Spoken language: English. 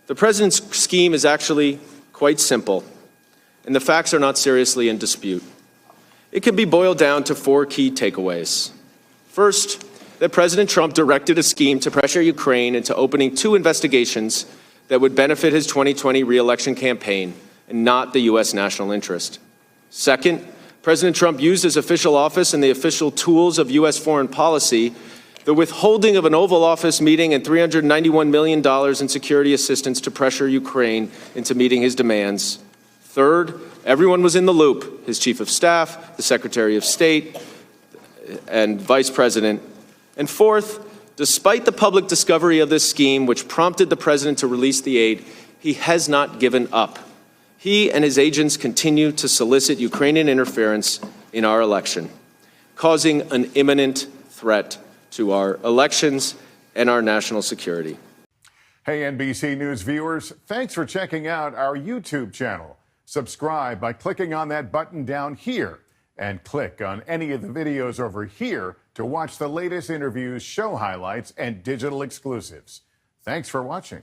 The president's scheme is actually quite simple, and the facts are not seriously in dispute. It can be boiled down to 4 key takeaways. First, that President Trump directed a scheme to pressure Ukraine into opening 2 investigations that would benefit his 2020 re-election campaign and not the U.S. national interest. Second, President Trump used his official office and the official tools of U.S. foreign policy, the withholding of an Oval Office meeting and $391 million in security assistance to pressure Ukraine into meeting his demands. Third, everyone was in the loop, his chief of staff, the Secretary of State, and Vice President. And fourth, despite the public discovery of this scheme, which prompted the president to release the aid, he has not given up. He and his agents continue to solicit Ukrainian interference in our election, causing an imminent threat to our elections and our national security. Hey, NBC News viewers, thanks for checking out our YouTube channel. Subscribe by clicking on that button down here and click on any of the videos over here to watch the latest interviews, show highlights, and digital exclusives. Thanks for watching.